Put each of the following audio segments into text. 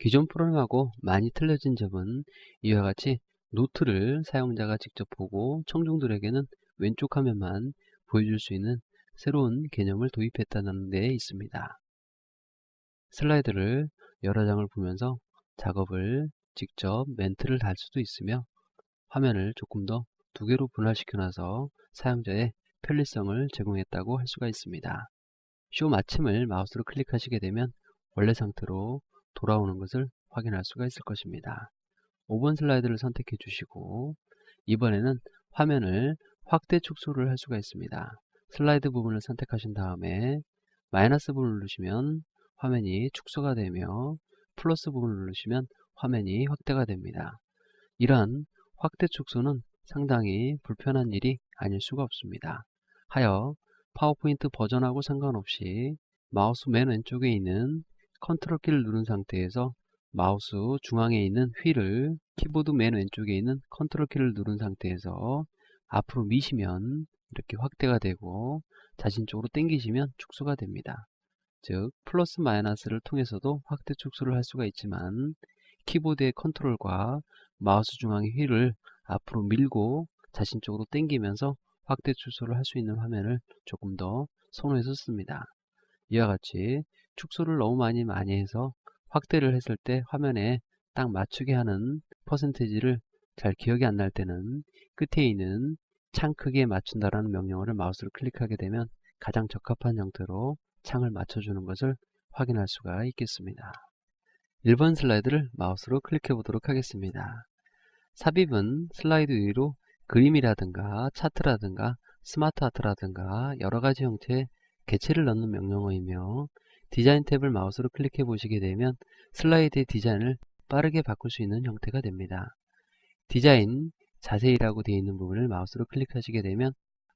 기존 프로그램하고 많이 틀려진 점은 이와 같이 노트를 사용자가 직접 보고 청중들에게는 왼쪽 화면만 보여줄 수 있는 새로운 개념을 도입했다는 데 있습니다. 슬라이드를 여러 장을 보면서 작업을 직접 멘트를 달 수도 있으며 화면을 조금 더 두 개로 분할시켜 놔서 사용자의 편리성을 제공했다고 할 수가 있습니다. 쇼 마침을 마우스로 클릭하시게 되면 원래 상태로 돌아오는 것을 확인할 수가 있을 것입니다. 5번 슬라이드를 선택해 주시고 이번에는 화면을 확대 축소를 할 수가 있습니다. 슬라이드 부분을 선택하신 다음에 마이너스 부분을 누르시면 화면이 축소가 되며 플러스 부분을 누르시면 화면이 확대가 됩니다. 이러한 확대 축소는 상당히 불편한 일이 아닐 수가 없습니다. 하여 파워포인트 버전하고 상관없이 마우스 맨 왼쪽에 있는 컨트롤 키를 누른 상태에서 마우스 중앙에 있는 휠을 키보드 맨 왼쪽에 있는 컨트롤 키를 누른 상태에서 앞으로 미시면 이렇게 확대가 되고 자신 쪽으로 당기시면 축소가 됩니다. 즉 플러스 마이너스를 통해서도 확대 축소를 할 수가 있지만 키보드의 컨트롤과 마우스 중앙의 휠을 앞으로 밀고 자신 쪽으로 당기면서 확대 축소를 할 수 있는 화면을 조금 더 선호해서 씁니다. 이와 같이 축소를 너무 많이 해서 확대를 했을 때 화면에 딱 맞추게 하는 퍼센테이지를 잘 기억이 안 날 때는 끝에 있는 창 크기에 맞춘다라는 명령어를 마우스로 클릭하게 되면 가장 적합한 형태로 창을 맞춰주는 것을 확인할 수가 있겠습니다. 1번 슬라이드를 마우스로 클릭해 보도록 하겠습니다. 삽입은 슬라이드 위로 그림이라든가 차트라든가 스마트 아트라든가 여러가지 형태의 개체를 넣는 명령어이며 디자인 탭을 마우스로 클릭해 보시게 되면 슬라이드의 디자인을 빠르게 바꿀 수 있는 형태가 됩니다. 디자인 자세히라고 되어 있는 부분을 마우스로 클릭하시게 되면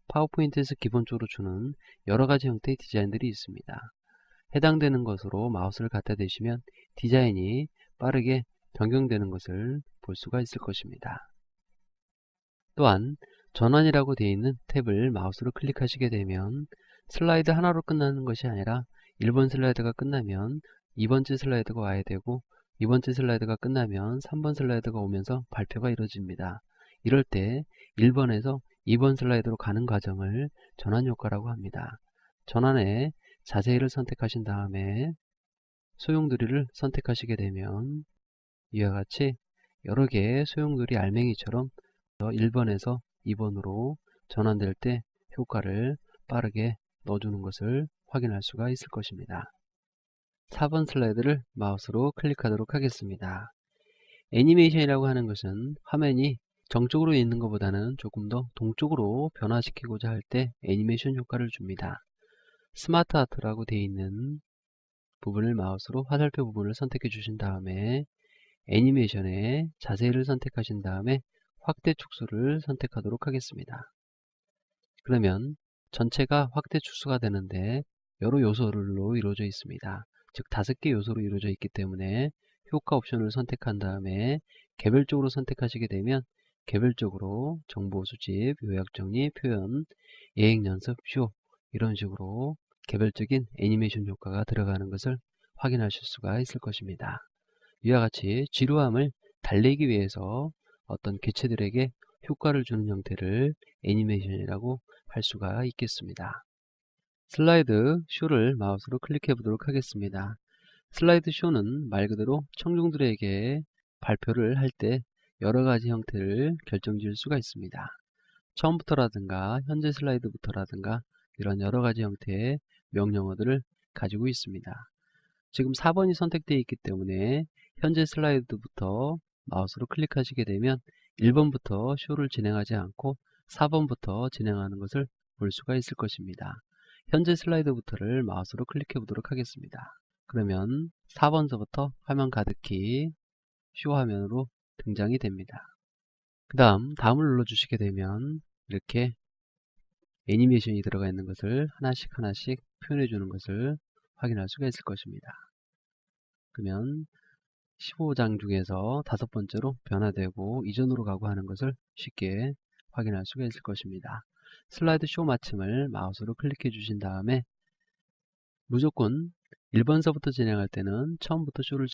파워포인트에서 기본적으로 주는 여러가지 형태의 디자인들이 있습니다. 해당되는 것으로 마우스를 갖다 대시면 디자인이 빠르게 변경되는 것을 볼 수가 있을 것입니다. 또한 전환이라고 되어 있는 탭을 마우스로 클릭하시게 되면 슬라이드 하나로 끝나는 것이 아니라 1번 슬라이드가 끝나면 2번째 슬라이드가 와야 되고 2번째 슬라이드가 끝나면 3번 슬라이드가 오면서 발표가 이루어집니다. 이럴 때 1번에서 2번 슬라이드로 가는 과정을 전환 효과라고 합니다. 전환에 자세히를 선택하신 다음에 소용돌이를 선택하시게 되면 이와 같이 여러 개의 소용돌이 알맹이처럼 1번에서 2번으로 전환될 때 효과를 빠르게 넣어주는 것을 확인할 수가 있을 것입니다. 4번 슬라이드를 마우스로 클릭하도록 하겠습니다. 애니메이션이라고 하는 것은 화면이 정쪽으로 있는 것보다는 조금 더 동쪽으로 변화시키고자 할 때 애니메이션 효과를 줍니다. 스마트 아트라고 되어 있는 부분을 마우스로 화살표 부분을 선택해 주신 다음에 애니메이션의 자세히를 선택하신 다음에 확대 축소를 선택하도록 하겠습니다. 그러면 전체가 확대 축소가 되는데 여러 요소로 이루어져 있습니다. 즉 5개 요소로 이루어져 있기 때문에 효과 옵션을 선택한 다음에 개별적으로 선택하시게 되면 개별적으로 정보 수집, 요약 정리, 표현, 예행 연습, 쇼 이런 식으로 개별적인 애니메이션 효과가 들어가는 것을 확인하실 수가 있을 것입니다. 이와 같이 지루함을 달래기 위해서 어떤 개체들에게 효과를 주는 형태를 애니메이션이라고 할 수가 있겠습니다. 슬라이드 쇼를 마우스로 클릭해 보도록 하겠습니다. 슬라이드 쇼는 말 그대로 청중들에게 발표를 할 때 여러가지 형태를 결정지을 수가 있습니다. 처음부터라든가 현재 슬라이드부터라든가 이런 여러가지 형태의 명령어들을 가지고 있습니다. 지금 4번이 선택되어 있기 때문에 현재 슬라이드부터 마우스로 클릭하시게 되면 1번부터 쇼를 진행하지 않고 4번부터 진행하는 것을 볼 수가 있을 것입니다. 현재 슬라이드부터를 마우스로 클릭해 보도록 하겠습니다. 그러면 4번서부터 화면 가득히 쇼 화면으로 등장이 됩니다. 그 다음 다음을 눌러주시게 되면 이렇게 애니메이션이 들어가 있는 것을 하나씩 표현해 주는 것을 확인할 수가 있을 것입니다. 그러면 15장 중에서 5번째로 변화되고 이전으로 가고 하는 것을 쉽게 확인할 수가 있을 것입니다. 슬라이드 쇼 마침을 마우스로 클릭해 주신 다음에 무조건 1번서부터 진행할 때는 처음부터 쇼를